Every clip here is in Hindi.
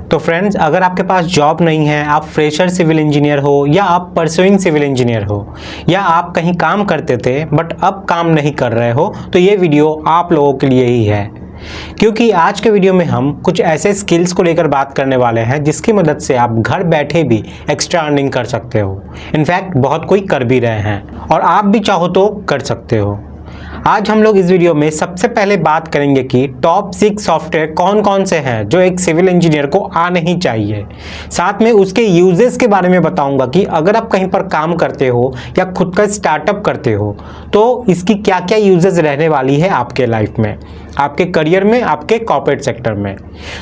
तो फ्रेंड्स, अगर आपके पास जॉब नहीं है, आप फ्रेशर सिविल इंजीनियर हो या आप परसुइंग सिविल इंजीनियर हो या आप कहीं काम करते थे बट अब काम नहीं कर रहे हो, तो ये वीडियो आप लोगों के लिए ही है। क्योंकि आज के वीडियो में हम कुछ ऐसे स्किल्स को लेकर बात करने वाले हैं जिसकी मदद से आप घर बैठे भी एक्स्ट्रा अर्निंग कर सकते हो। इनफैक्ट बहुत कोई कर भी रहे हैं और आप भी चाहो तो कर सकते हो। आज हम लोग इस वीडियो में सबसे पहले बात करेंगे कि टॉप 6 सॉफ्टवेयर कौन कौन से हैं जो एक सिविल इंजीनियर को आने ही चाहिए। साथ में उसके यूजेस के बारे में बताऊंगा कि अगर आप कहीं पर काम करते हो या खुद का स्टार्टअप करते हो तो इसकी क्या क्या यूजेस रहने वाली है आपके लाइफ में, आपके करियर में, आपके कॉर्पोरेट सेक्टर में।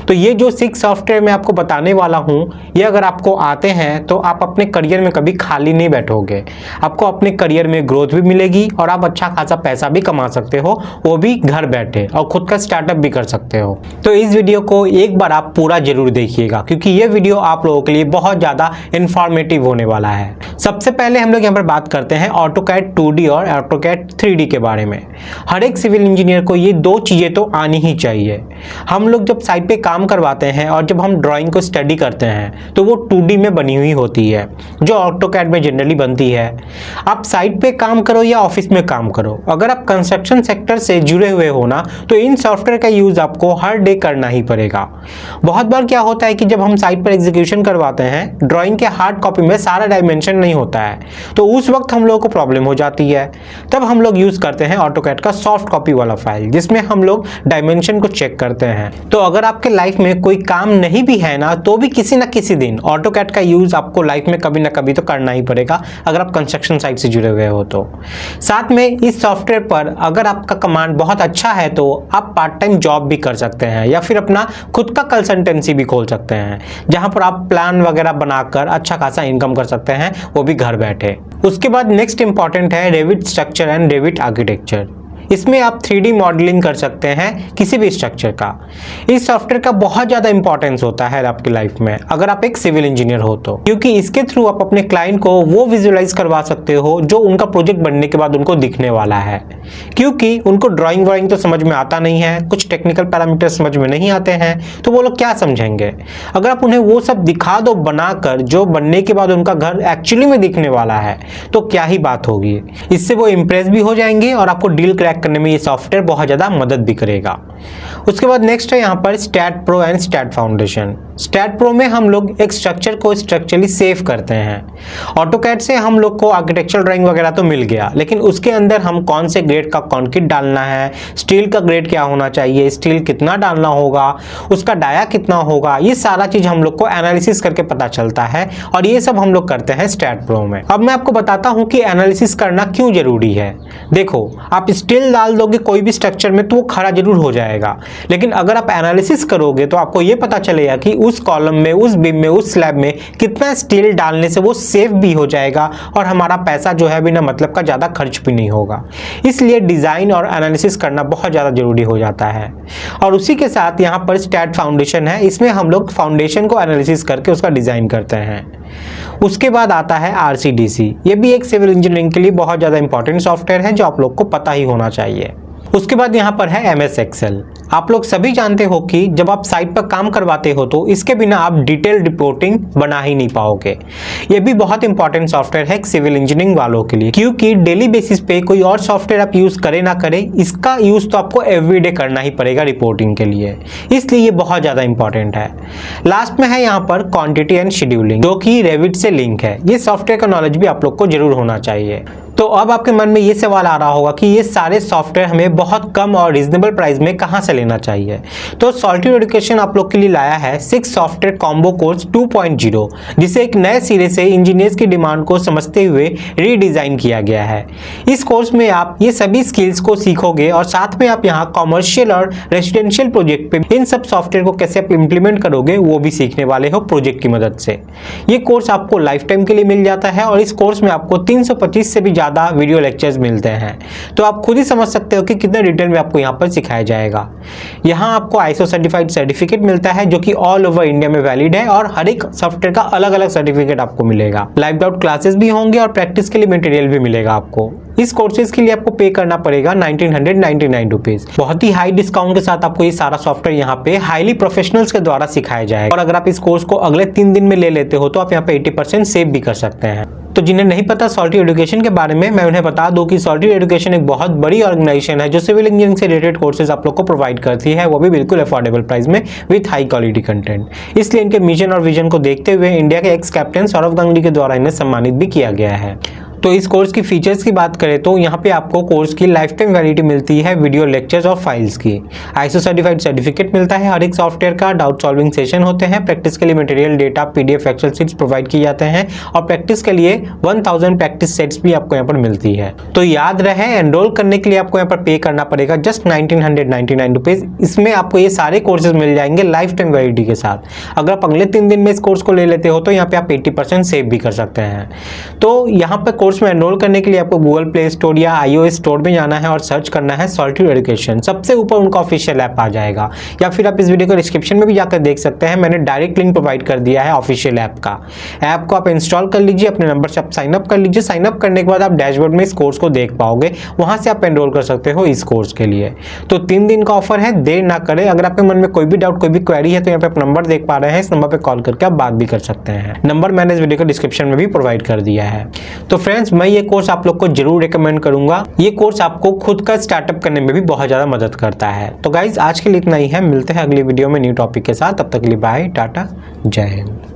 तो ये जो 6 सॉफ्टवेयर मैं आपको बताने वाला हूँ, ये अगर आपको आते हैं तो आप अपने करियर में कभी खाली नहीं बैठोगे। आपको अपने करियर में ग्रोथ भी मिलेगी और आप अच्छा खासा पैसा भी कमा सकते हो, वो भी घर बैठे, और खुद का स्टार्टअप भी कर सकते हो। तो इस वीडियो को एक बार आप पूरा जरूर देखिएगा क्योंकि ये वीडियो आप लोगों के लिए बहुत ज़्यादा इंफॉर्मेटिव होने वाला है। सबसे पहले हम लोग यहाँ पर बात करते हैं ऑटोकैड 2D और ऑटोकैड 3D के बारे में। हर एक सिविल इंजीनियर को ये दो चीज़ें तो आनी ही चाहिए। हम लोग जब साइट पे काम करवाते हैं और जब हम ड्राइंग को स्टडी करते हैं तो वो 2D में बनी हुई होती है जो ऑटोकैड में जनरली बनती है। आप साइट पे काम करो या ऑफिस में काम करो, अगर आप कंस्ट्रक्शन सेक्टर से जुड़े हुए हो ना तो इन सॉफ्टवेयर का यूज आपको हर डे करना ही पड़ेगा। बहुत बार क्या होता है कि जब हम साइट पर एग्जीक्यूशन करवाते हैं, ड्राइंग के हार्ड कॉपी में सारा डायमेंशन नहीं होता है, तो उस वक्त हम लोगों को प्रॉब्लम हो जाती है। तब हम लोग यूज करते हैं ऑटोकैड का सॉफ्ट कॉपी वाला फाइल जिसमें हम लोग डायमेंशन को चेक करते हैं। तो अगर आपके लाइफ में कोई काम नहीं भी है ना तो भी किसी ना किसी दिन ऑटोकैड का यूज आपको लाइफ में कभी ना कभी तो करना ही पड़ेगा अगर आप कंस्ट्रक्शन साइट से जुड़े हुए हो तो। साथ में इस सॉफ्टवेयर पर अगर आपका कमांड बहुत अच्छा है तो आप पार्ट टाइम जॉब भी कर सकते हैं या फिर अपना खुद का कंसल्टेंसी भी खोल सकते हैं जहां पर आप प्लान वगैरह बनाकर अच्छा खासा इनकम कर सकते हैं, वो भी घर बैठे। उसके बाद नेक्स्ट इंपॉर्टेंट है Revit structure and Revit architecture. इसमें आप 3D मॉडलिंग कर सकते हैं किसी भी स्ट्रक्चर का। इस सॉफ्टवेयर का बहुत ज़्यादा इंपॉर्टेंस होता है आपकी लाइफ में अगर आप एक सिविल इंजीनियर हो तो, क्योंकि इसके थ्रू आप अपने क्लाइंट को वो विजुअलाइज करवा सकते हो जो उनका प्रोजेक्ट बनने के बाद उनको दिखने वाला है। क्योंकि उनको ड्राइंग वाइंग तो समझ में आता नहीं है, कुछ टेक्निकल पैरामीटर समझ में नहीं आते हैं, तो वो लोग क्या समझेंगे। अगर आप उन्हें वो सब दिखा दो बनाकर जो बनने के बाद उनका घर एक्चुअली में दिखने वाला है तो क्या ही बात होगी। इससे वो इम्प्रेस भी हो जाएंगे और आपको डील क्रैक करने में ये सॉफ्टवेयर बहुत ज़्यादा मदद भी करेगा। उसके बाद नेक्स्ट है यहाँ पर stat pro and stat foundation. Stat pro में हम लोग एक स्ट्रक्चर को स्ट्रक्चरली सेव करते हैं। ऑटोकैड से हम लोग को आर्किटेक्चरल ड्राइंग वगैरह तो मिल गया, लेकिन उसके अंदर हम कौन से ग्रेड का कंक्रीट डालना है, स्टील का ग्रेड क्या होना चाहिए, स्टील कितना डालना होगा, उसका डाया कितना होगा, ये सारा चीज हम लोग को एनालिसिस करके पता चलता है और ये सब हम लोग करते हैं स्टैट प्रो में। अब मैं आपको बताता हूँ कि एनालिसिस करना क्यों जरूरी है। देखो, आप स्टील डाल दोगे कोई भी स्ट्रक्चर में तो वो खड़ा जरूर हो जाएगा, लेकिन अगर आप एनालिसिस करोगे तो आपको ये पता चलेगा कि उस कॉलम में, उस बीम में, उस स्लैब में कितना स्टील डालने से वो सेफ भी हो जाएगा और हमारा पैसा जो है बिना मतलब का ज़्यादा खर्च भी नहीं होगा। इसलिए डिज़ाइन और एनालिसिस करना बहुत ज़्यादा जरूरी हो जाता है। और उसी के साथ यहाँ पर स्टैट फाउंडेशन है, इसमें हम लोग फाउंडेशन को एनालिसिस करके उसका डिज़ाइन करते हैं। उसके बाद आता है RCDC। ये भी एक सिविल इंजीनियरिंग के लिए बहुत ज़्यादा इंपॉर्टेंट सॉफ्टवेयर है जो आप लोग को पता ही होना चाहिए। उसके बाद यहाँ पर है MS Excel। आप लोग सभी जानते हो कि जब आप साइट पर काम करवाते हो तो इसके बिना आप डिटेल रिपोर्टिंग बना ही नहीं पाओगे। ये भी बहुत इंपॉर्टेंट सॉफ्टवेयर है सिविल इंजीनियरिंग वालों के लिए, क्योंकि डेली बेसिस पे कोई और सॉफ्टवेयर आप यूज करें ना करें, इसका यूज तो आपको एवरीडे करना ही पड़ेगा रिपोर्टिंग के लिए, इसलिए ये बहुत ज़्यादा इंपॉर्टेंट है। लास्ट में है यहाँ पर क्वांटिटी एंड शेड्यूलिंग जो कि रेविट से लिंक है। ये सॉफ्टवेयर का नॉलेज भी आप लोग को जरूर होना चाहिए। तो अब आपके मन में ये सवाल आ रहा होगा कि ये सारे सॉफ्टवेयर हमें बहुत कम और रीजनेबल प्राइस में कहाँ से लेना चाहिए। तो सॉल्टिव एजुकेशन आप लोग के लिए लाया है 6 सॉफ्टवेयर कॉम्बो कोर्स 2.0, जिसे एक नए सिरे से इंजीनियर्स की डिमांड को समझते हुए रीडिजाइन किया गया है। इस कोर्स में आप ये सभी स्किल्स को सीखोगे और साथ में आप यहाँ कॉमर्शियल और रेसिडेंशियल प्रोजेक्ट पे इन सब सॉफ्टवेयर को कैसे आप इम्प्लीमेंट करोगे वो भी सीखने वाले हो प्रोजेक्ट की मदद से। ये कोर्स आपको लाइफ टाइम के लिए मिल जाता है और इस कोर्स में आपको 325 से भी ज़्यादा वीडियो लेक्चर्स मिलते हैं। तो आप खुद ही समझ सकते हो कि कितने डिटेल में आपको यहाँ पर सिखाया जाएगा। यहाँ आपको ISO सर्टिफाइड सर्टिफिकेट मिलता है जो कि ऑल ओवर इंडिया में वैलिड है और हर एक सॉफ्टवेयर का अलग अलग सर्टिफिकेट आपको मिलेगा। लाइव डाउट क्लासेस भी होंगे और प्रैक्टिस के लिए मटेरियल भी मिलेगा आपको। इस कोर्सेज के लिए आपको पे करना पड़ेगा 1999 रुपीज। बहुत ही हाई डिस्काउंट के साथ आपको ये सारा सॉफ्टवेयर यहाँ पे हाईली प्रोफेशनल्स के द्वारा सिखाया जाएगा। और अगर आप इस कोर्स को अगले 3 दिन में ले लेते हो तो आप यहाँ पे 80% सेव भी कर सकते हैं। तो जिन्हें नहीं पता सॉल्टी एजुकेशन के बारे में, मैं उन्हें बता दूं कि सॉल्टी एजुकेशन एक बहुत बड़ी ऑर्गेनाइजेशन है जो सिविल इंजीनियरिंग से रिलेटेड कोर्सेज आप लोग को प्रोवाइड करती है, वो भी बिल्कुल अफोर्डेबल प्राइस में विथ हाई क्वालिटी कंटेंट। इसलिए इनके मिशन और विजन को देखते हुए इंडिया के एक्स कैप्टन सौरव गांगुली के द्वारा इन्हें सम्मानित भी किया गया है। तो इस कोर्स की फीचर्स की बात करें तो यहाँ पे आपको कोर्स की लाइफ टाइम वैलिडिटी मिलती है वीडियो लेक्चर्स और फाइल्स की। ISO सर्टिफाइड सर्टिफिकेट मिलता है हर एक सॉफ्टवेयर का। डाउट सॉल्विंग सेशन होते हैं, प्रैक्टिस के लिए material, data, PDF, excel sheets provide किए जाते हैं और प्रैक्टिस के लिए 1000 प्रैक्टिस सेट्स भी आपको यहाँ पर मिलती है। तो याद रहे, एनरोल करने के लिए आपको यहाँ पर पे करना पड़ेगा जस्ट 1999 रुपीज। इसमें आपको ये सारे कोर्सेज मिल जाएंगे लाइफ टाइम वैलिडिटी के साथ। अगर आप अगले 3 दिन में इस कोर्स को ले लेते हो तो यहाँ पे आप 80% सेव भी कर सकते हैं। तो यहाँ पे कोर्स में एनरोल करने के लिए आपको गूगल प्ले स्टोर या iOS स्टोर में जाना है और सर्च करना है सॉल्टी एजुकेशन। सबसे ऊपर उनका ऑफिशियल ऐप आ जाएगा, या फिर आप इस वीडियो को डिस्क्रिप्शन में भी जाकर देख सकते हैं। मैंने डायरेक्ट लिंक प्रोवाइड कर दिया है ऑफिशियल ऐप का। ऐप को आप इंस्टॉल कर लीजिए, अपने नंबर से आप साइन अप कर लीजिए। साइन अप करने के बाद आप डैशबोर्ड में इस कोर्स को देख पाओगे, वहां से आप एनरोल कर सकते हो इस कोर्स के लिए। तो 3 दिन का ऑफर है, देर ना करें। अगर आपके मन में कोई भी डाउट, कोई भी क्वेरी है तो यहाँ पे आप नंबर देख पा रहे हैं, इस नंबर पे कॉल करके आप बात भी कर सकते हैं। नंबर मैंने इस वीडियो को डिस्क्रिप्शन में भी प्रोवाइड कर दिया है। तो फ्रेंड्स, मैं ये कोर्स आप लोग को जरूर रिकमेंड करूंगा। ये कोर्स आपको खुद का स्टार्टअप करने में भी बहुत ज्यादा मदद करता है। तो गाइज, आज के लिए इतना ही है। मिलते हैं अगली वीडियो में न्यू टॉपिक के साथ। तब तक के लिए बाय, टाटा, जय हिंद।